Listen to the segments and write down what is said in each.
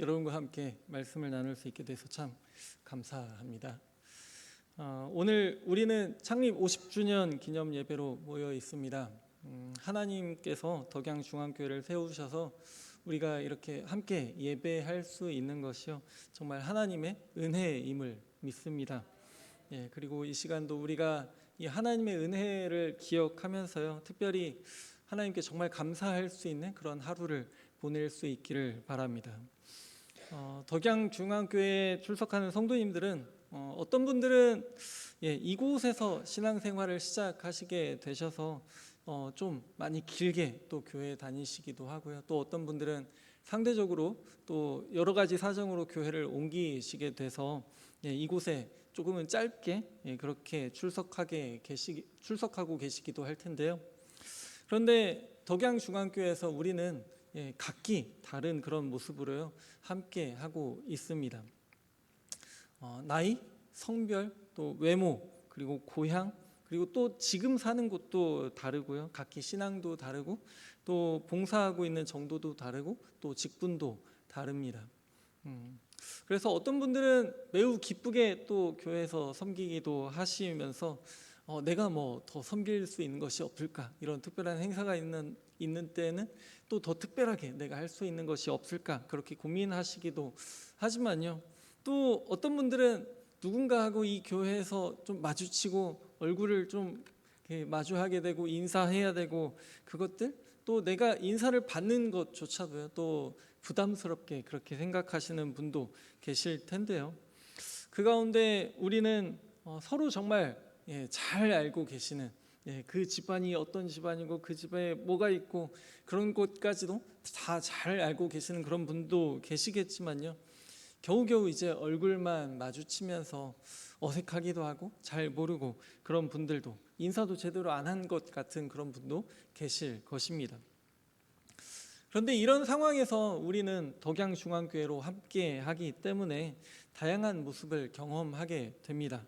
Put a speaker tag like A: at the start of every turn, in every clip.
A: 여러분과 함께 말씀을 나눌 수 있게 돼서 참 감사합니다. 오늘 우리는 창립 50주년 기념 예배로 모여 있습니다. 하나님께서 덕양중앙교회를 세우셔서 우리가 이렇게 함께 예배할 수 있는 것이요, 정말 하나님의 은혜임을 믿습니다. 그리고 이 시간도 우리가 이 하나님의 은혜를 기억하면서요, 특별히 하나님께 정말 감사할 수 있는 그런 하루를 보낼 수 있기를 바랍니다. 덕양중앙교회에 출석하는 성도님들은 어떤 분들은 이곳에서 신앙생활을 시작하시게 되셔서 좀 많이 길게 또 교회에 다니시기도 하고요. 또 어떤 분들은 상대적으로 또 여러 가지 사정으로 교회를 옮기시게 돼서 이곳에 조금은 짧게 그렇게 출석하고 계시기도 할 텐데요. 그런데 덕양중앙교회에서 우리는 각기 다른 그런 모습으로요 함께 하고 있습니다. 나이, 성별, 또 외모, 그리고 고향, 그리고 또 지금 사는 곳도 다르고요. 각기 신앙도 다르고 또 봉사하고 있는 정도도 다르고 또 직분도 다릅니다. 그래서 어떤 분들은 매우 기쁘게 또 교회에서 섬기기도 하시면서 내가 뭐 더 섬길 수 있는 것이 없을까, 이런 특별한 행사가 있는 때는 또 더 특별하게 내가 할 수 있는 것이 없을까, 그렇게 고민하시기도 하지만요, 또 어떤 분들은 누군가하고 이 교회에서 좀 마주치고 얼굴을 좀 마주하게 되고 인사해야 되고, 그것들 또 내가 인사를 받는 것조차도요 또 부담스럽게 그렇게 생각하시는 분도 계실 텐데요. 그 가운데 우리는 서로 정말 잘 알고 계시는, 그 집안이 어떤 집안이고 그 집에 뭐가 있고 그런 것까지도 다 잘 알고 계시는 그런 분도 계시겠지만요, 겨우겨우 이제 얼굴만 마주치면서 어색하기도 하고 잘 모르고 그런 분들도, 인사도 제대로 안 한 것 같은 그런 분도 계실 것입니다. 그런데 이런 상황에서 우리는 덕양중앙교회로 함께 하기 때문에 다양한 모습을 경험하게 됩니다.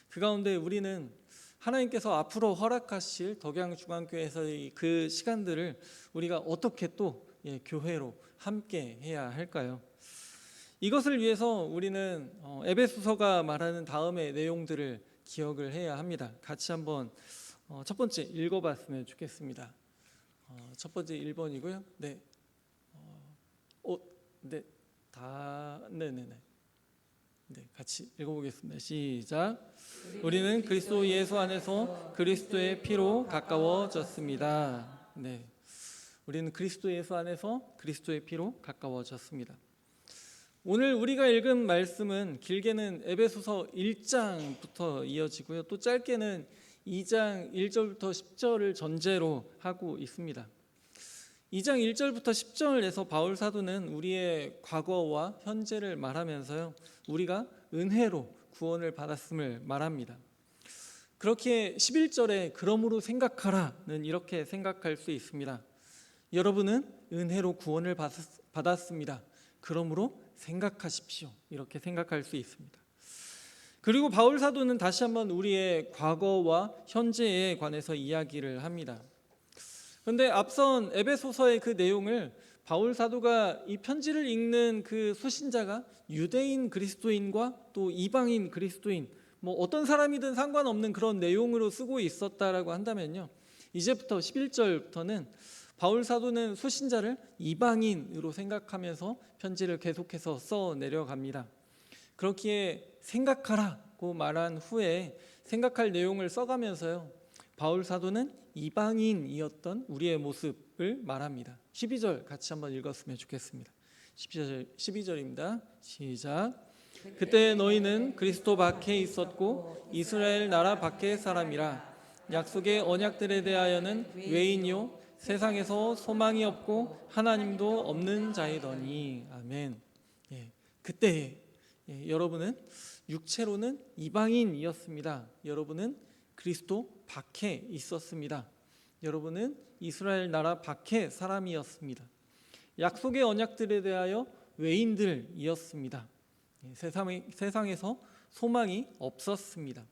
A: 그 가운데 우리는 하나님께서 앞으로 허락하실 덕양중앙교회에서의 그 시간들을 우리가 어떻게 또 교회로 함께 해야 할까요? 이것을 위해서 우리는 에베소서가 말하는 다음의 내용들을 기억을 해야 합니다. 같이 한번 첫 번째 읽어봤으면 좋겠습니다. 첫 번째 1번이고요. 네, 같이 읽어보겠습니다. 시작. 우리는 그리스도 예수 안에서 그리스도의 피로 가까워졌습니다. 우리는 그리스도 예수 안에서 그리스도의 피로 가까워졌습니다. 오늘 우리가 읽은 말씀은 길게는 에베소서 1장부터 이어지고요, 또 짧게는 2장 1절부터 10절을 전제로 하고 있습니다. 2장 1절부터 10절에서 바울 사도는 우리의 과거와 현재를 말하면서요, 우리가 은혜로 구원을 받았음을 말합니다. 그렇게 11절에 그러므로 생각하라는 이렇게 생각할 수 있습니다. 여러분은 은혜로 구원을 받았습니다. 그러므로 생각하십시오. 이렇게 생각할 수 있습니다. 그리고 바울 사도는 다시 한번 우리의 과거와 현재에 관해서 이야기를 합니다. 그런데 앞선 에베소서의 그 내용을 바울 사도가 이 편지를 읽는 그 수신자가 유대인 그리스도인과 또 이방인 그리스도인, 뭐 어떤 사람이든 상관없는 그런 내용으로 쓰고 있었다라고 한다면요, 이제부터 11절부터는 바울 사도는 수신자를 이방인으로 생각하면서 편지를 계속해서 써 내려갑니다. 그렇기에 생각하라고 말한 후에 생각할 내용을 써가면서요, 바울 사도는 이방인이었던 우리의 모습을 말합니다. 12절 같이 한번 읽었으면 좋겠습니다. 12절입니다. 시작. 그때 너희는 그리스도 밖에 있었고 이스라엘 나라 밖의 사람이라. 약속의 언약들에 대하여는 외인이요 세상에서 소망이 없고 하나님도 없는 자이더니. 아멘. 그때 여러분은 육체로는 이방인이었습니다. 여러분은 그리스도 밖에 있었습니다. 여러분은 이스라엘 나라 밖의 사람이었습니다. 약속의 언약들에 대하여 외인들이었습니다. 세상에서 소망이 없었습니다.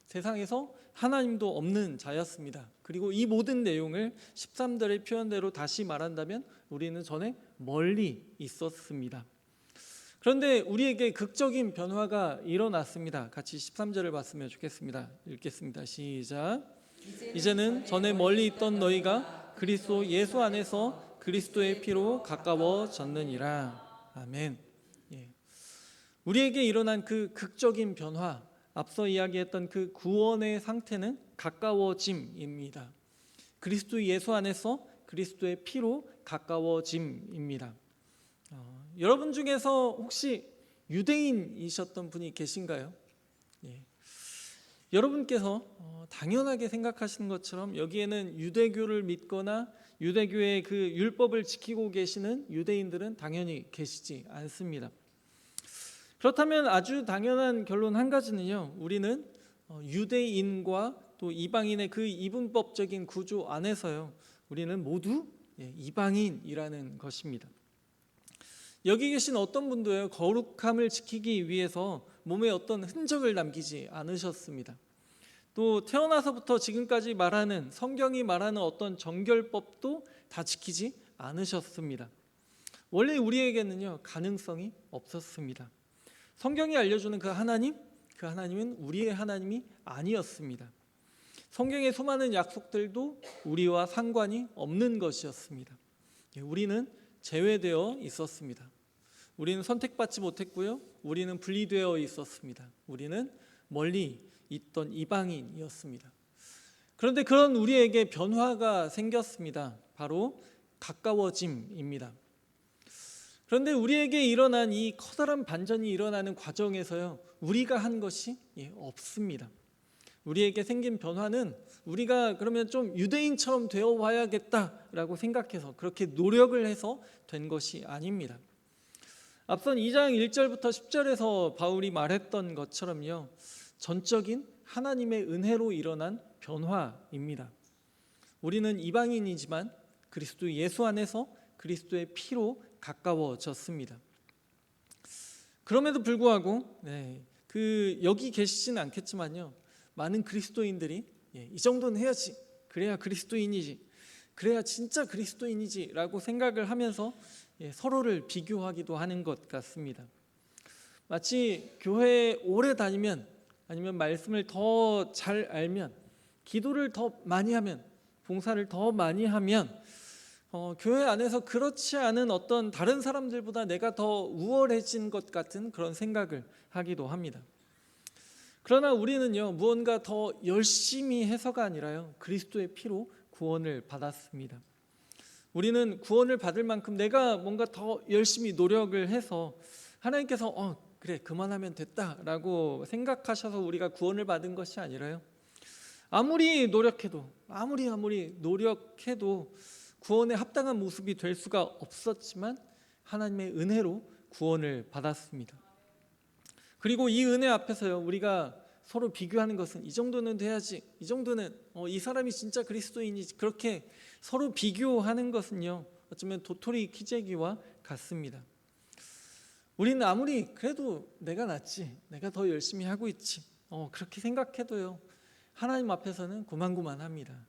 A: 세상에서 하나님도 없는 자였습니다. 그리고 이 모든 내용을 13절의 표현대로 다시 말한다면 우리는 전에 멀리 있었습니다. 그런데 우리에게 극적인 변화가 일어났습니다. 같이 13절을 봤으면 좋겠습니다. 읽겠습니다. 시작. 이제는 전에 멀리 있던 너희가 그리스도 예수 안에서 그리스도의 피로 가까워졌느니라. 아멘. 예. 우리에게 일어난 그 극적인 변화, 앞서 이야기했던 그 구원의 상태는 가까워짐입니다. 그리스도 예수 안에서 그리스도의 피로 가까워짐입니다. 여러분 중에서 혹시 유대인이셨던 분이 계신가요? 예. 여러분께서 당연하게 생각하시는 것처럼 여기에는 유대교를 믿거나 유대교의 그 율법을 지키고 계시는 유대인들은 당연히 계시지 않습니다. 그렇다면 아주 당연한 결론 한 가지는요, 우리는 유대인과 또 이방인의 그 이분법적인 구조 안에서요, 우리는 모두 이방인이라는 것입니다. 여기 계신 어떤 분도요, 거룩함을 지키기 위해서 몸에 어떤 흔적을 남기지 않으셨습니다. 또 태어나서부터 지금까지 말하는 성경이 말하는 어떤 정결법도 다 지키지 않으셨습니다. 원래 우리에게는요, 가능성이 없었습니다. 성경이 알려주는 그 하나님은 우리의 하나님이 아니었습니다. 성경의 수많은 약속들도 우리와 상관이 없는 것이었습니다. 우리는 제외되어 있었습니다. 우리는 선택받지 못했고요, 우리는 분리되어 있었습니다. 우리는 멀리 있던 이방인이었습니다. 그런데 그런 우리에게 변화가 생겼습니다. 바로 가까워짐입니다. 그런데 우리에게 일어난 이 커다란 반전이 일어나는 과정에서요, 우리가 한 것이 없습니다. 우리에게 생긴 변화는 우리가 그러면 좀 유대인처럼 되어 와야겠다라고 생각해서 그렇게 노력을 해서 된 것이 아닙니다. 앞선 2장 1절부터 10절에서 바울이 말했던 것처럼요, 전적인 하나님의 은혜로 일어난 변화입니다. 우리는 이방인이지만 그리스도 예수 안에서 그리스도의 피로 가까워졌습니다. 그럼에도 불구하고 여기 계시지는 않겠지만요, 많은 그리스도인들이 이 정도는 해야지, 그래야 그리스도인이지, 그래야 진짜 그리스도인이지 라고 생각을 하면서 서로를 비교하기도 하는 것 같습니다. 마치 교회에 오래 다니면, 아니면 말씀을 더 잘 알면, 기도를 더 많이 하면, 봉사를 더 많이 하면 교회 안에서 그렇지 않은 어떤 다른 사람들보다 내가 더 우월해진 것 같은 그런 생각을 하기도 합니다. 그러나 우리는요, 무언가 더 열심히 해서가 아니라요, 그리스도의 피로 구원을 받았습니다. 우리는 구원을 받을 만큼 내가 뭔가 더 열심히 노력을 해서 하나님께서 그래 그만하면 됐다라고 생각하셔서 우리가 구원을 받은 것이 아니라요, 아무리 노력해도 구원에 합당한 모습이 될 수가 없었지만 하나님의 은혜로 구원을 받았습니다. 그리고 이 은혜 앞에서요, 우리가 서로 비교하는 것은 이 정도는 돼야지, 이 정도는 이 사람이 진짜 그리스도인이지, 그렇게 서로 비교하는 것은요, 어쩌면 도토리 키재기와 같습니다. 우리는 아무리 그래도 내가 낫지, 내가 더 열심히 하고 있지, 그렇게 생각해도요, 하나님 앞에서는 고만고만합니다.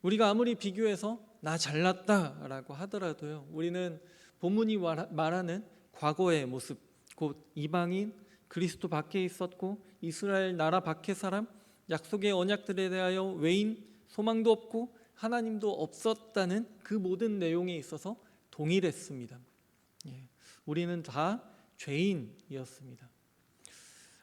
A: 우리가 아무리 비교해서 나 잘났다라고 하더라도요, 우리는 본문이 말하는 과거의 모습, 곧 이방인, 그리스도 밖에 있었고 이스라엘 나라 밖의 사람, 약속의 언약들에 대하여 외인, 소망도 없고 하나님도 없었다는 그 모든 내용에 있어서 동일했습니다. 우리는 다 죄인이었습니다.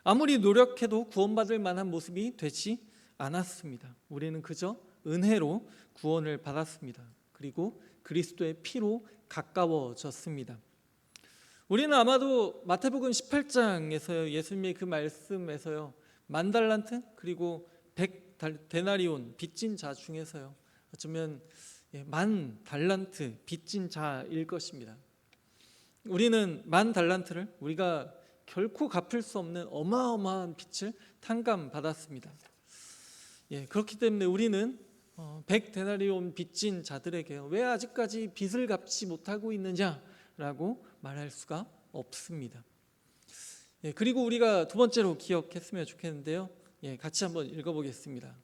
A: 아무리 노력해도 구원받을 만한 모습이 되지 않았습니다. 우리는 그저 은혜로 구원을 받았습니다. 그리고 그리스도의 피로 가까워졌습니다. 우리는 아마도 마태복음 18장에서요, 예수님의 그 말씀에서요, 10,000달란트 그리고 100데나리온 빚진 자 중에서요, 어쩌면 10,000달란트 빚진 자일 것입니다. 우리는 10,000달란트를 우리가 결코 갚을 수 없는 어마어마한 빚을 탕감받았습니다. 그렇기 때문에 우리는 100데나리온 빚진 자들에게 왜 아직까지 빚을 갚지 못하고 있느냐라고 말할 수가 없습니다. 그리고 우리가 두 번째로 기억했으면 좋겠는데요, 같이 한번 읽어보겠습니다.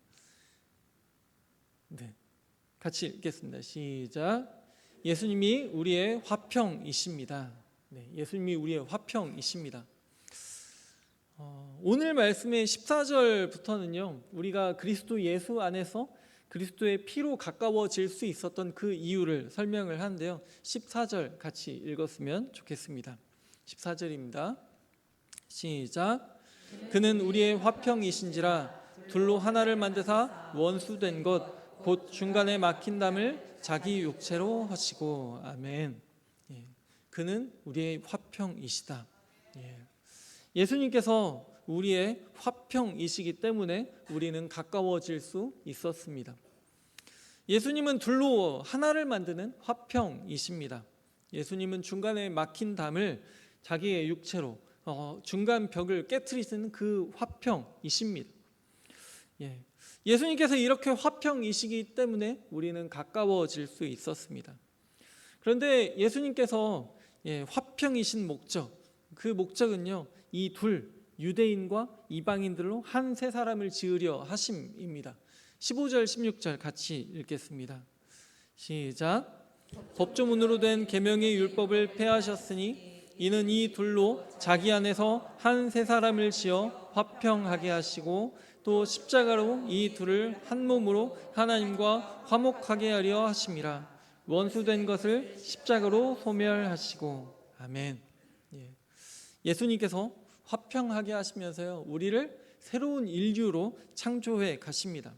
A: 같이 읽겠습니다. 시작. 예수님이 우리의 화평이십니다. 예수님이 우리의 화평이십니다. 오늘 말씀의 14절부터는요, 우리가 그리스도 예수 안에서 그리스도의 피로 가까워질 수 있었던 그 이유를 설명을 하는데요, 14절 같이 읽었으면 좋겠습니다. 14절입니다. 시작. 그는 우리의 화평이신지라 둘로 하나를 만드사 원수된 것 곧 중간에 막힌 담을 자기 육체로 하시고. 아멘. 그는 우리의 화평이시다. 예수님께서 우리의 화평이시기 때문에 우리는 가까워질 수 있었습니다. 예수님은 둘로 하나를 만드는 화평이십니다. 예수님은 중간에 막힌 담을 자기의 육체로 중간 벽을 깨트리시는 그 화평이십니다. 예수님께서 이렇게 화평이시기 때문에 우리는 가까워질 수 있었습니다. 그런데 예수님께서 화평이신 목적, 그 목적은요, 이 둘, 유대인과 이방인들로 한 세 사람을 지으려 하심입니다. 15절 16절 같이 읽겠습니다. 시작. 법조문으로 된 계명의 율법을 폐하셨으니 이는 이 둘로 자기 안에서 한 세 사람을 지어 화평하게 하시고 또 십자가로 이 둘을 한 몸으로 하나님과 화목하게 하려 하심이라. 원수된 것을 십자가로 소멸하시고. 아멘. 예수님께서 화평하게 하시면서요, 우리를 새로운 인류로 창조해 가십니다.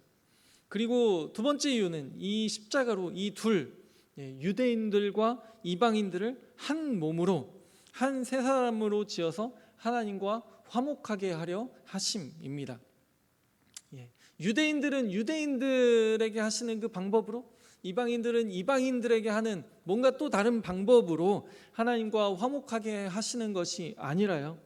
A: 그리고 두 번째 이유는 이 십자가로 이 둘, 유대인들과 이방인들을 한 몸으로 한 세 사람으로 지어서 하나님과 화목하게 하려 하심입니다. 유대인들은 유대인들에게 하시는 그 방법으로, 이방인들은 이방인들에게 하는 뭔가 또 다른 방법으로 하나님과 화목하게 하시는 것이 아니라요,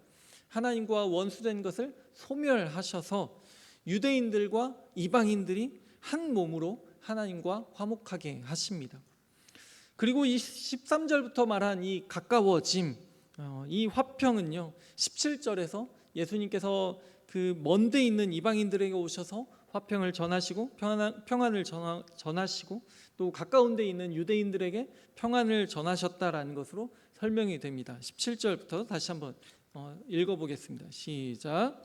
A: 하나님과 원수된 것을 소멸하셔서 유대인들과 이방인들이 한 몸으로 하나님과 화목하게 하십니다. 그리고 이 13절부터 말한 이 가까워짐, 이 화평은요, 17절에서 예수님께서 그 먼데 있는 이방인들에게 오셔서 화평을 전하시고 평안을 전하시고 또 가까운 데 있는 유대인들에게 평안을 전하셨다라는 것으로 설명이 됩니다. 17절부터 다시 한번 읽어보겠습니다. 시작.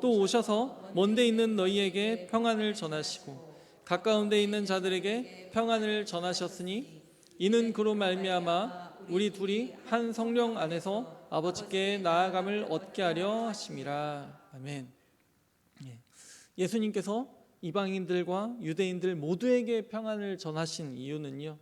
A: 또 오셔서 먼데 있는 너희에게 평안을 전하시고 가까운 데 있는 자들에게 평안을 전하셨으니 이는 그로 말미암아 우리 둘이 한 성령 안에서 아버지께 나아감을 얻게 하려 하심이라. 아멘. 예수님께서 이방인들과 유대인들 모두에게 평안을 전하신 이유는요,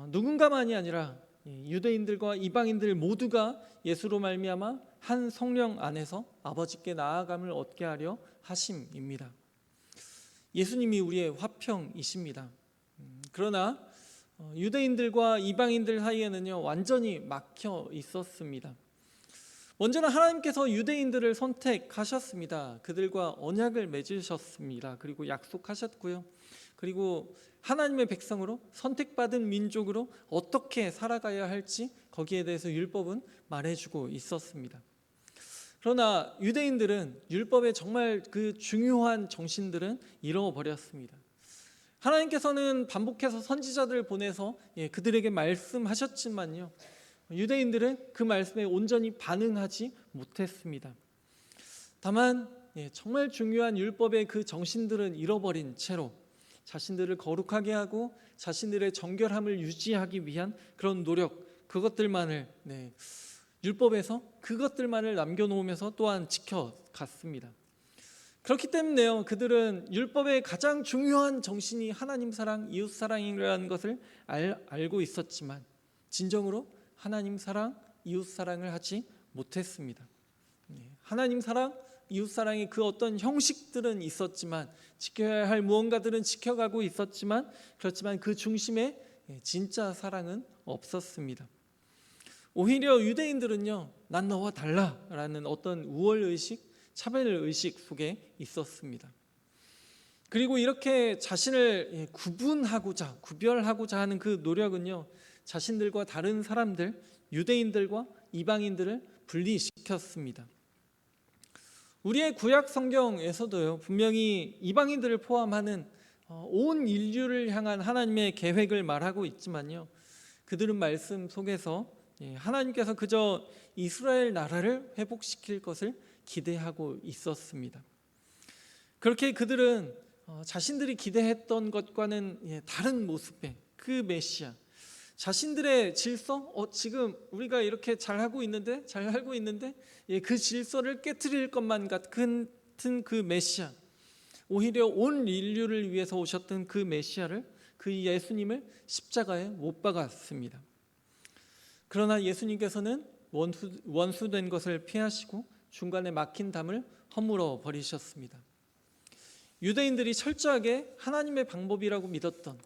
A: 누군가만이 아니라 유대인들과 이방인들 모두가 예수로 말미암아 한 성령 안에서 아버지께 나아감을 얻게 하려 하심입니다. 예수님이 우리의 화평이십니다. 그러나 유대인들과 이방인들 사이에는요, 완전히 막혀 있었습니다. 먼저는 하나님께서 유대인들을 선택하셨습니다. 그들과 언약을 맺으셨습니다. 그리고 약속하셨고요. 그리고 하나님의 백성으로 선택받은 민족으로 어떻게 살아가야 할지 거기에 대해서 율법은 말해주고 있었습니다. 그러나 유대인들은 율법의 정말 그 중요한 정신들은 잃어버렸습니다. 하나님께서는 반복해서 선지자들을 보내서 그들에게 말씀하셨지만요, 유대인들은 그 말씀에 온전히 반응하지 못했습니다. 다만 정말 중요한 율법의 그 정신들은 잃어버린 채로 자신들을 거룩하게 하고 자신들의 정결함을 유지하기 위한 그런 노력, 그것들만을 율법에서 그것들만을 남겨놓으면서 또한 지켜갔습니다. 그렇기 때문에요, 그들은 율법의 가장 중요한 정신이 하나님 사랑, 이웃 사랑이라는 것을 알고 있었지만 진정으로 하나님 사랑, 이웃 사랑을 하지 못했습니다. 하나님 사랑, 이웃 사랑의 그 어떤 형식들은 있었지만, 지켜야 할 무언가들은 지켜가고 있었지만, 그렇지만 그 중심에 진짜 사랑은 없었습니다. 오히려 유대인들은요, 난 너와 달라라는 어떤 우월의식, 차별의식 속에 있었습니다. 그리고 이렇게 자신을 구별하고자 하는 그 노력은요, 자신들과 다른 사람들, 유대인들과 이방인들을 분리시켰습니다. 우리의 구약 성경에서도요, 분명히 이방인들을 포함하는 온 인류를 향한 하나님의 계획을 말하고 있지만요, 그들은 말씀 속에서 하나님께서 그저 이스라엘 나라를 회복시킬 것을 기대하고 있었습니다. 그렇게 그들은 자신들이 기대했던 것과는 다른 모습의 그 메시아, 자신들의 질서, 지금 우리가 이렇게 잘 살고 있는데 그 질서를 깨트릴 것만 같은 그 메시아, 오히려 온 인류를 위해서 오셨던 그 메시아를, 그 예수님을 십자가에 못 박았습니다. 그러나 예수님께서는 원수된 것을 피하시고 중간에 막힌 담을 허물어 버리셨습니다. 유대인들이 철저하게 하나님의 방법이라고 믿었던,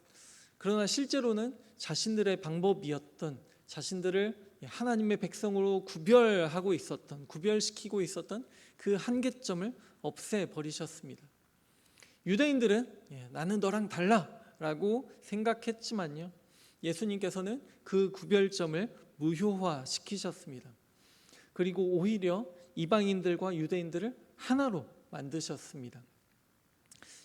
A: 그러나 실제로는 자신들의 방법이었던, 자신들을 하나님의 백성으로 구별시키고 있었던 그 한계점을 없애버리셨습니다. 유대인들은 나는 너랑 달라라고 생각했지만요, 예수님께서는 그 구별점을 무효화시키셨습니다. 그리고 오히려 이방인들과 유대인들을 하나로 만드셨습니다.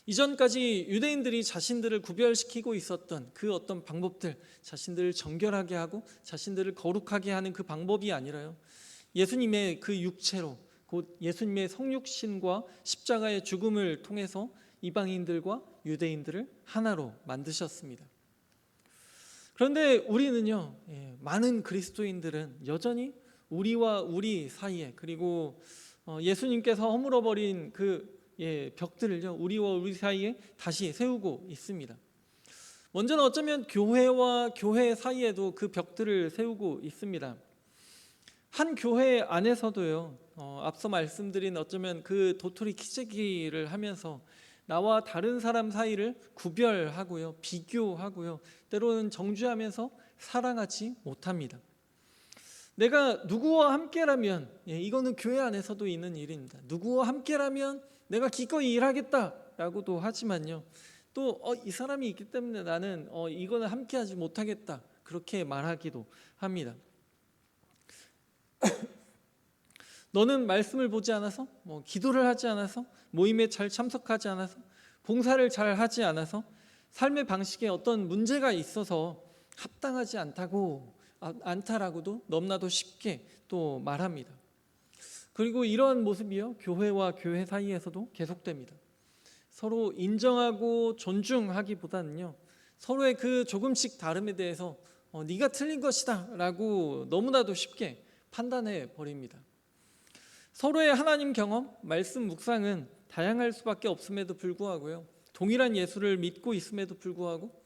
A: 이전까지 유대인들이 자신들을 구별시키고 있었던 그 어떤 방법들, 자신들을 정결하게 하고 자신들을 거룩하게 하는 그 방법이 아니라요, 예수님의 그 육체로, 곧 예수님의 성육신과 십자가의 죽음을 통해서 이방인들과 유대인들을 하나로 만드셨습니다. 그런데 우리는요, 많은 그리스도인들은 여전히 우리와 우리 사이에, 그리고 예수님께서 허물어버린 그 벽들을요, 우리와 우리 사이에 다시 세우고 있습니다. 먼저는 어쩌면 교회와 교회 사이에도 그 벽들을 세우고 있습니다. 한 교회 안에서도요, 앞서 말씀드린 어쩌면 그 도토리 키재기를 하면서 나와 다른 사람 사이를 구별하고요, 비교하고요, 때로는 정죄하면서 사랑하지 못합니다. 내가 누구와 함께라면, 이거는 교회 안에서도 있는 일입니다. 누구와 함께라면 내가 기꺼이 일하겠다라고도 하지만요, 또 이 사람이 있기 때문에 나는 이거는 함께하지 못하겠다, 그렇게 말하기도 합니다. 너는 말씀을 보지 않아서, 기도를 하지 않아서, 모임에 잘 참석하지 않아서, 봉사를 잘 하지 않아서, 삶의 방식에 어떤 문제가 있어서 합당하지 않다라고도 너무나도 쉽게 또 말합니다. 그리고 이러한 모습이요, 교회와 교회 사이에서도 계속됩니다. 서로 인정하고 존중하기보다는요, 서로의 그 조금씩 다름에 대해서 네가 틀린 것이다 라고 너무나도 쉽게 판단해 버립니다. 서로의 하나님 경험, 말씀 묵상은 다양할 수밖에 없음에도 불구하고요, 동일한 예수를 믿고 있음에도 불구하고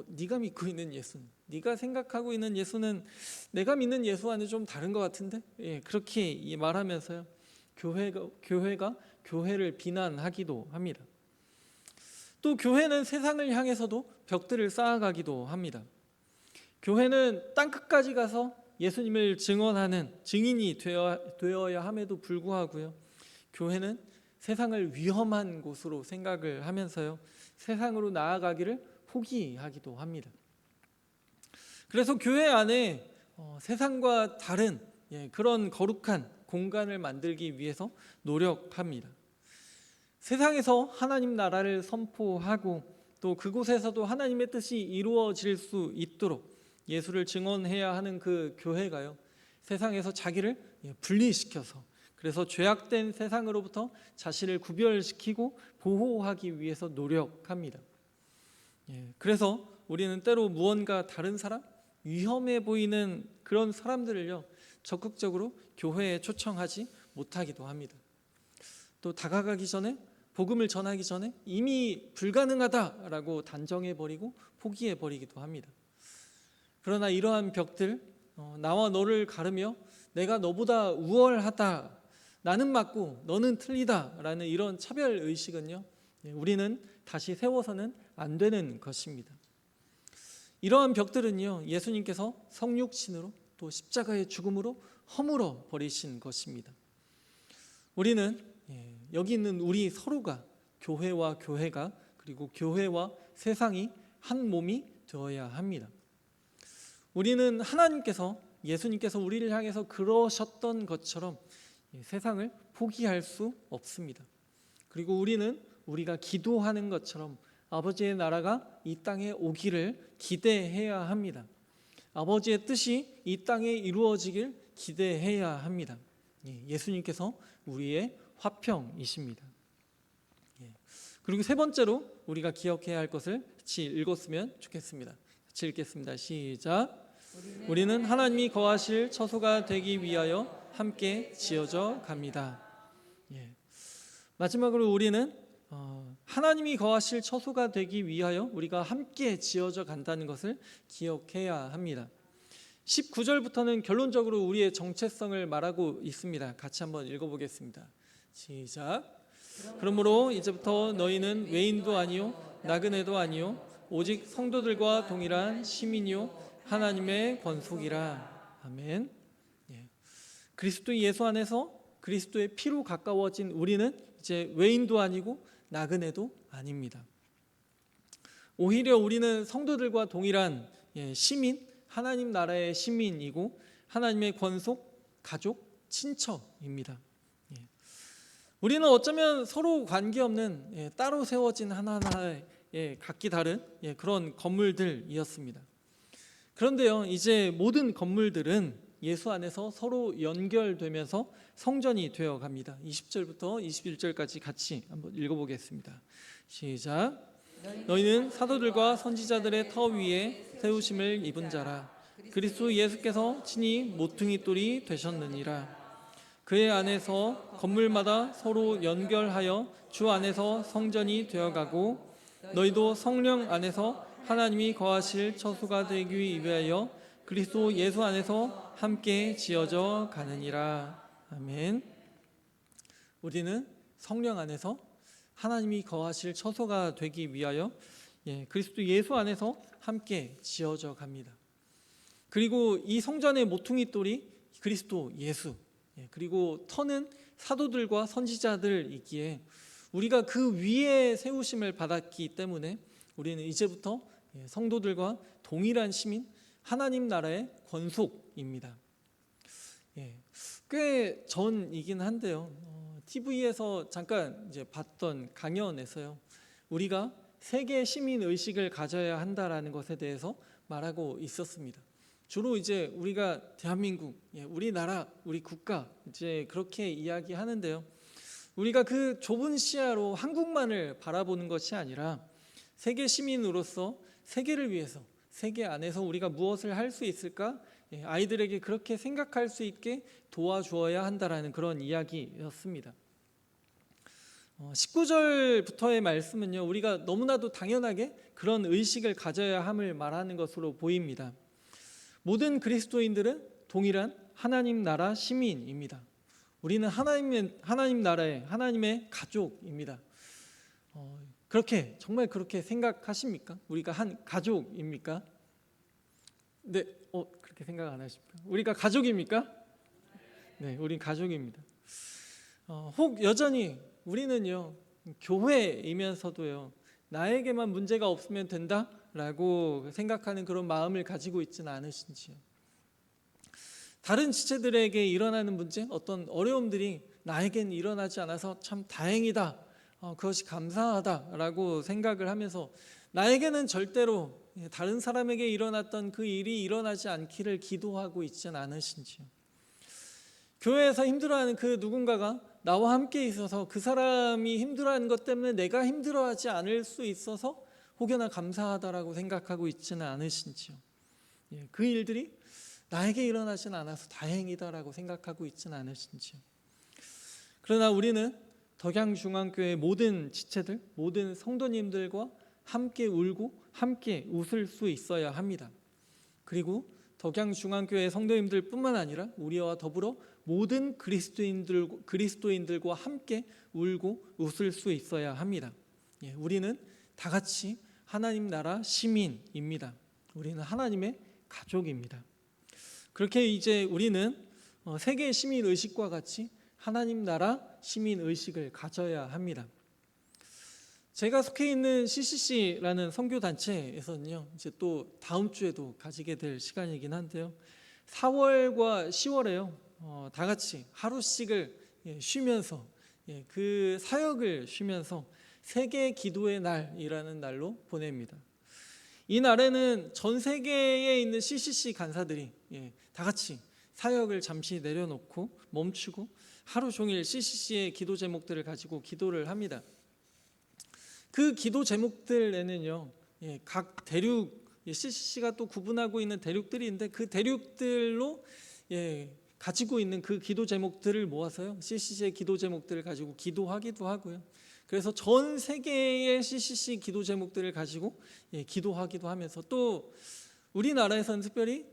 A: 네가 믿고 있는 예수는, 네가 생각하고 있는 예수는 내가 믿는 예수와는 좀 다른 것 같은데, 그렇게 말하면서요, 교회가 교회를 비난하기도 합니다. 또 교회는 세상을 향해서도 벽들을 쌓아가기도 합니다. 교회는 땅끝까지 가서 예수님을 증언하는 증인이 되어야 함에도 불구하고요, 교회는 세상을 위험한 곳으로 생각을 하면서요, 세상으로 나아가기를 포기하기도 합니다. 그래서 교회 안에 세상과 다른 그런 거룩한 공간을 만들기 위해서 노력합니다. 세상에서 하나님 나라를 선포하고 또 그곳에서도 하나님의 뜻이 이루어질 수 있도록 예수를 증언해야 하는 그 교회가요, 세상에서 자기를 분리시켜서, 그래서 죄악된 세상으로부터 자신을 구별시키고 보호하기 위해서 노력합니다. 그래서 우리는 때로 무언가 다른 사람, 위험해 보이는 그런 사람들을요, 적극적으로 교회에 초청하지 못하기도 합니다. 또 다가가기 전에, 복음을 전하기 전에 이미 불가능하다라고 단정해버리고 포기해버리기도 합니다. 그러나 이러한 벽들, 나와 너를 가르며 내가 너보다 우월하다, 나는 맞고 너는 틀리다라는 이런 차별의식은요, 우리는 다시 세워서는 안 되는 것입니다. 이러한 벽들은요, 예수님께서 성육신으로 또 십자가의 죽음으로 허물어 버리신 것입니다. 우리는 여기 있는 우리 서로가, 교회와 교회가, 그리고 교회와 세상이 한 몸이 되어야 합니다. 우리는 하나님께서, 예수님께서 우리를 향해서 그러셨던 것처럼 세상을 포기할 수 없습니다. 그리고 우리는 우리가 기도하는 것처럼 아버지의 나라가 이 땅에 오기를 기대해야 합니다. 아버지의 뜻이 이 땅에 이루어지길 기대해야 합니다. 예수님께서 우리의 화평이십니다. 그리고 세 번째로 우리가 기억해야 할 것을 같이 읽었으면 좋겠습니다. 같이 읽겠습니다. 시작. 우리는 하나님이 거하실 처소가 되기 위하여 함께 지어져 갑니다. 마지막으로 우리는 하나님이 거하실 처소가 되기 위하여 우리가 함께 지어져 간다는 것을 기억해야 합니다. 19절부터는 결론적으로 우리의 정체성을 말하고 있습니다. 같이 한번 읽어보겠습니다. 시작. 그러므로 이제부터 너희는 외인도 아니요 나그네도 아니요 오직 성도들과 동일한 시민이요 하나님의 권속이라. 아멘. 그리스도 예수 안에서 그리스도의 피로 가까워진 우리는 이제 외인도 아니고 나그네도 아닙니다. 오히려 우리는 성도들과 동일한 시민, 하나님 나라의 시민이고 하나님의 권속, 가족, 친척입니다. 우리는 어쩌면 서로 관계없는 따로 세워진 하나하나의 각기 다른 그런 건물들이었습니다. 그런데요, 이제 모든 건물들은 예수 안에서 서로 연결되면서 성전이 되어 갑니다. 20절부터 21절까지 같이 한번 읽어보겠습니다. 시작. 너희는 사도들과 선지자들의 터 위에 세우심을 입은 자라. 그리스도 예수께서 친히 모퉁이 돌이 되셨느니라. 그의 안에서 건물마다 서로 연결하여 주 안에서 성전이 되어가고 너희도 성령 안에서 하나님이 거하실 처소가 되기 위하여 그리스도 예수 안에서 함께 지어져 가느니라. 아멘. 우리는 성령 안에서 하나님이 거하실 처소가 되기 위하여 그리스도 예수 안에서 함께 지어져 갑니다. 그리고 이 성전의 모퉁이 돌이 그리스도 예수, 그리고 터는 사도들과 선지자들이기에 우리가 그 위에 세우심을 받았기 때문에 우리는 이제부터 성도들과 동일한 시민, 하나님 나라의 권속입니다. 꽤 전이긴 한데요. TV에서 잠깐 이제 봤던 강연에서요. 우리가 세계 시민 의식을 가져야 한다라는 것에 대해서 말하고 있었습니다. 주로 이제 우리가 대한민국, 우리나라, 우리 국가 이제 그렇게 이야기하는데요. 우리가 그 좁은 시야로 한국만을 바라보는 것이 아니라 세계 시민으로서 세계를 위해서 세계 안에서 우리가 무엇을 할 수 있을까? 아이들에게 그렇게 생각할 수 있게 도와주어야 한다라는 그런 이야기였습니다. 19절부터의 말씀은요, 우리가 너무나도 당연하게 그런 의식을 가져야 함을 말하는 것으로 보입니다. 모든 그리스도인들은 동일한 하나님 나라 시민입니다. 우리는 하나님 나라의 하나님의 가족입니다. 그렇게 정말 그렇게 생각하십니까? 우리가 한 가족입니까? 네, 그렇게 생각 안 하십니까? 우리가 가족입니까? 네, 우린 가족입니다. 혹 여전히 우리는요 교회이면서도요 나에게만 문제가 없으면 된다라고 생각하는 그런 마음을 가지고 있지는 않으신지요? 다른 지체들에게 일어나는 문제, 어떤 어려움들이 나에겐 일어나지 않아서 참 다행이다, 그것이 감사하다라고 생각을 하면서 나에게는 절대로 다른 사람에게 일어났던 그 일이 일어나지 않기를 기도하고 있지는 않으신지요? 교회에서 힘들어하는 그 누군가가 나와 함께 있어서 그 사람이 힘들어하는 것 때문에 내가 힘들어하지 않을 수 있어서 혹여나 감사하다라고 생각하고 있지는 않으신지요? 그 일들이 나에게 일어나지는 않아서 다행이다라고 생각하고 있지는 않으신지요? 그러나 우리는 덕양중앙교회 모든 지체들, 모든 성도님들과 함께 울고 함께 웃을 수 있어야 합니다. 그리고 덕양중앙교회 성도님들 뿐만 아니라 우리와 더불어 모든 그리스도인들과 함께 울고 웃을 수 있어야 합니다. 우리는 다 같이 하나님 나라 시민입니다. 우리는 하나님의 가족입니다. 그렇게 이제 우리는 세계 시민 의식과 같이 하나님 나라 시민 의식을 가져야 합니다. 제가 속해 있는 CCC라는 선교 단체에서는요, 이제 또 다음 주에도 가지게 될 시간이긴 한데요, 4월과 10월에요, 다 같이 하루씩을 쉬면서 그 사역을 쉬면서 세계 기도의 날이라는 날로 보냅니다. 이 날에는 전 세계에 있는 CCC 간사들이 다 같이 사역을 잠시 내려놓고 멈추고 하루 종일 CCC의 기도 제목들을 가지고 기도를 합니다. 그 기도 제목들에는요, 각 대륙, CCC가 또 구분하고 있는 대륙들이 있는데 그 대륙들로 가지고 있는 그 기도 제목들을 모아서요, CCC의 기도 제목들을 가지고 기도하기도 하고요. 그래서 전 세계의 CCC 기도 제목들을 가지고 기도하기도 하면서, 또 우리나라에서는 특별히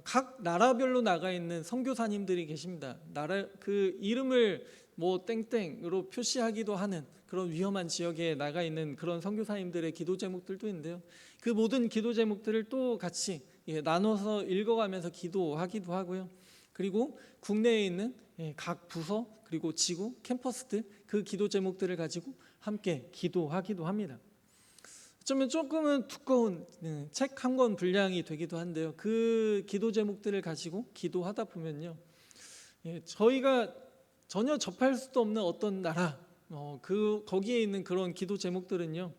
A: 각 나라별로 나가 있는 선교사님들이 계십니다. 나라 그 이름을 뭐 땡땡으로 표시하기도 하는 그런 위험한 지역에 나가 있는 그런 선교사님들의 기도 제목들도 있는데요. 그 모든 기도 제목들을 또 같이 나눠서 읽어가면서 기도하기도 하고요. 그리고 국내에 있는 각 부서 그리고 지구, 캠퍼스들 그 기도 제목들을 가지고 함께 기도하기도 합니다. 어쩌면 조금은 두꺼운 책 한 권 분량이 되기도 한데요. 그 기도 제목들을 가지고 기도하다 보면요, 저희가 전혀 접할 수도 없는 어떤 나라, 거기에 있는 그런 기도 제목들은요,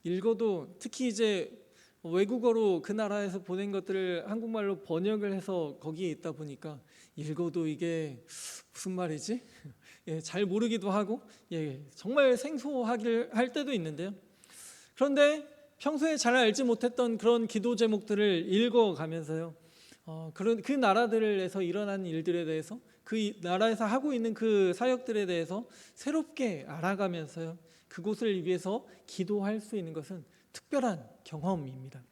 A: 읽어도 특히 이제 외국어로 그 나라에서 보낸 것들을 한국말로 번역을 해서 거기에 있다 보니까 읽어도 이게 무슨 말이지? 잘 모르기도 하고 정말 생소하길 할 때도 있는데요. 그런데 평소에 잘 알지 못했던 그런 기도 제목들을 읽어가면서요, 그 나라들에서 일어나는 일들에 대해서, 그 나라에서 하고 있는 그 사역들에 대해서 새롭게 알아가면서요, 그곳을 위해서 기도할 수 있는 것은 특별한 경험입니다.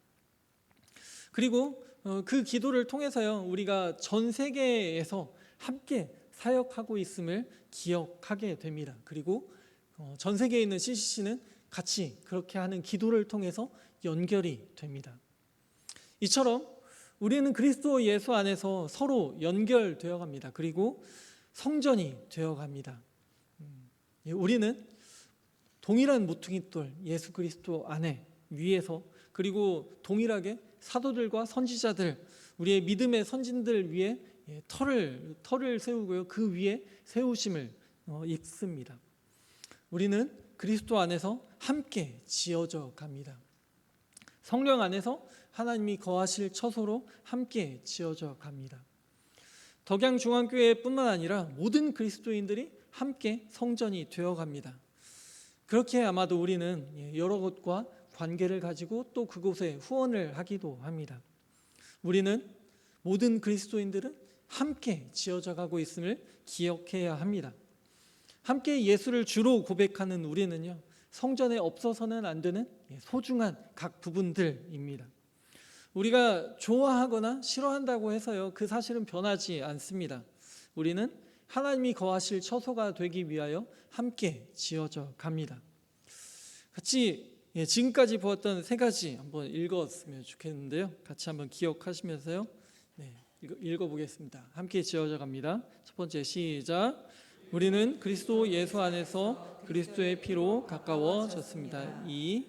A: 그리고 그 기도를 통해서요, 우리가 전 세계에서 함께 사역하고 있음을 기억하게 됩니다. 그리고 전 세계에 있는 CCC는 같이 그렇게 하는 기도를 통해서 연결이 됩니다. 이처럼 우리는 그리스도 예수 안에서 서로 연결되어 갑니다. 그리고 성전이 되어 갑니다. 우리는 동일한 모퉁이돌 예수 그리스도 안에 위에서, 그리고 동일하게 사도들과 선지자들, 우리의 믿음의 선진들 위에 터를 세우고요, 그 위에 세우심을 입습니다. 우리는 그리스도 안에서 함께 지어져 갑니다. 성령 안에서 하나님이 거하실 처소로 함께 지어져 갑니다. 덕양중앙교회뿐만 아니라 모든 그리스도인들이 함께 성전이 되어 갑니다. 그렇게 아마도 우리는 여러 곳과 관계를 가지고 또 그곳에 후원을 하기도 합니다. 우리는 모든 그리스도인들은 함께 지어져 가고 있음을 기억해야 합니다. 함께 예수를 주로 고백하는 우리는요, 성전에 없어서는 안 되는 소중한 각 부분들입니다. 우리가 좋아하거나 싫어한다고 해서요, 그 사실은 변하지 않습니다. 우리는 하나님이 거하실 처소가 되기 위하여 함께 지어져 갑니다. 같이 지금까지 보았던 세 가지 한번 읽었으면 좋겠는데요, 같이 한번 기억하시면서요, 읽어보겠습니다. 함께 지어져 갑니다. 첫 번째, 시작. 우리는 그리스도 예수 안에서 그리스도의 피로 가까워졌습니다. 2.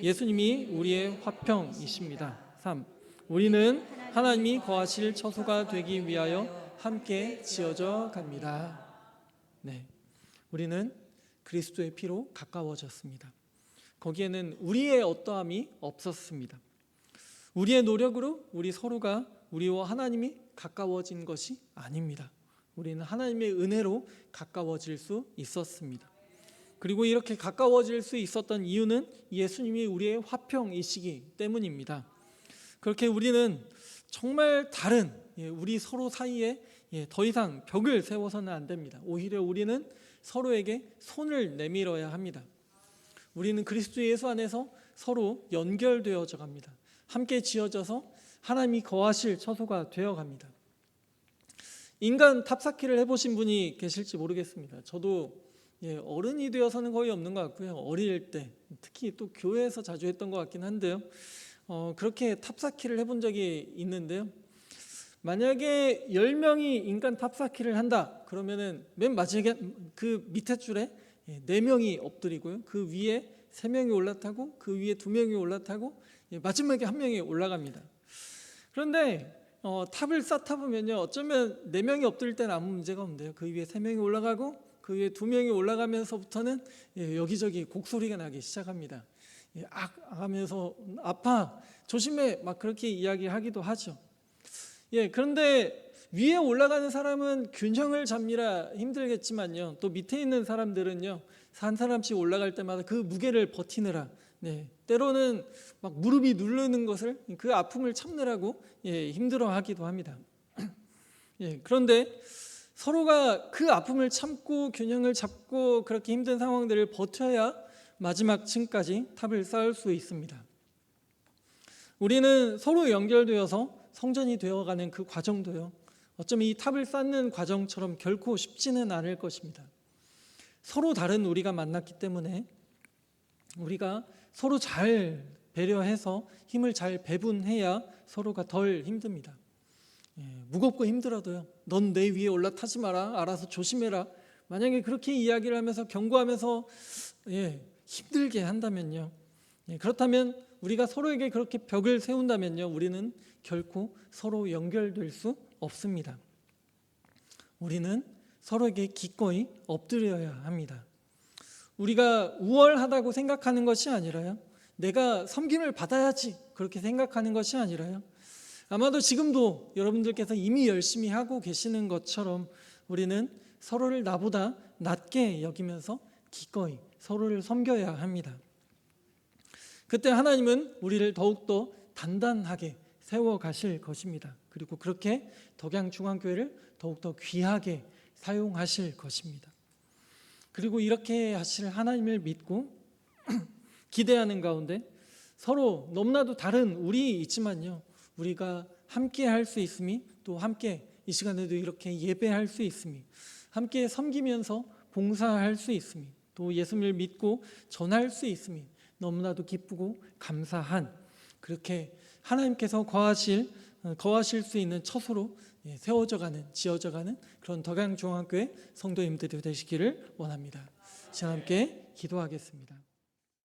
A: 예수님이 우리의 화평이십니다. 3. 우리는 하나님이 거하실 처소가 되기 위하여 함께 지어져 갑니다. 우리는 그리스도의 피로 가까워졌습니다. 거기에는 우리의 어떠함이 없었습니다. 우리의 노력으로 우리 서로가 우리와 하나님이 가까워진 것이 아닙니다. 우리는 하나님의 은혜로 가까워질 수 있었습니다. 그리고 이렇게 가까워질 수 있었던 이유는 예수님이 우리의 화평이시기 때문입니다. 그렇게 우리는 정말 다른 우리 서로 사이에 더 이상 벽을 세워서는 안 됩니다. 오히려 우리는 서로에게 손을 내밀어야 합니다. 우리는 그리스도 예수 안에서 서로 연결되어져 갑니다. 함께 지어져서 하나님이 거하실 처소가 되어 갑니다. 인간 탑쌓기를 해보신 분이 계실지 모르겠습니다. 저도 어른이 되어서는 거의 없는 것 같고요, 어릴 때 특히 또 교회에서 자주 했던 것 같긴 한데요, 그렇게 탑쌓기를 해본 적이 있는데요, 만약에 10명이 인간 탑쌓기를 한다 그러면은 맨 마지막에 그 밑에 줄에 4명이 엎드리고요, 그 위에 3명이 올라타고 그 위에 2명이 올라타고 마지막에 1명이 올라갑니다. 그런데 탑을 쌓다 보면요, 어쩌면 4명이 엎드릴 때는 아무 문제가 없는데요, 그 위에 3명이 올라가고 그 위에 2명이 올라가면서부터는 여기저기 곡소리가 나기 시작합니다. 하면서 아파 조심해 막 그렇게 이야기하기도 하죠. 그런데 위에 올라가는 사람은 균형을 잡느라 힘들겠지만요, 또 밑에 있는 사람들은요, 한 사람씩 올라갈 때마다 그 무게를 버티느라 때로는 막 무릎이 누르는 것을, 그 아픔을 참느라고 힘들어하기도 합니다. 그런데 서로가 그 아픔을 참고 균형을 잡고 그렇게 힘든 상황들을 버텨야 마지막 층까지 탑을 쌓을 수 있습니다. 우리는 서로 연결되어서 성전이 되어가는 그 과정도요, 어쩌면 이 탑을 쌓는 과정처럼 결코 쉽지는 않을 것입니다. 서로 다른 우리가 만났기 때문에 우리가 서로 잘 배려해서 힘을 잘 배분해야 서로가 덜 힘듭니다. 무겁고 힘들어도요, 넌 내 위에 올라타지 마라, 알아서 조심해라, 만약에 그렇게 이야기를 하면서 경고하면서 힘들게 한다면요, 그렇다면 우리가 서로에게 그렇게 벽을 세운다면요, 우리는 결코 서로 연결될 수 없습니다. 우리는 서로에게 기꺼이 엎드려야 합니다. 우리가 우월하다고 생각하는 것이 아니라요, 내가 섬김을 받아야지 그렇게 생각하는 것이 아니라요, 아마도 지금도 여러분들께서 이미 열심히 하고 계시는 것처럼 우리는 서로를 나보다 낮게 여기면서 기꺼이 서로를 섬겨야 합니다. 그때 하나님은 우리를 더욱더 단단하게 세워가실 것입니다. 그리고 그렇게 덕양중앙교회를 더욱더 귀하게 사용하실 것입니다. 그리고 이렇게 하실 하나님을 믿고 기대하는 가운데 서로 너무나도 다른 우리 있지만요, 우리가 함께 할 수 있음이, 또 함께 이 시간에도 이렇게 예배할 수 있음이, 함께 섬기면서 봉사할 수 있음이, 또 예수님을 믿고 전할 수 있음이 너무나도 기쁘고 감사한, 그렇게 하나님께서 거하실 수 있는 처소로 세워져가는, 지어져가는 그런 덕양중앙교회 성도님들이 되시기를 원합니다. 함께 기도하겠습니다.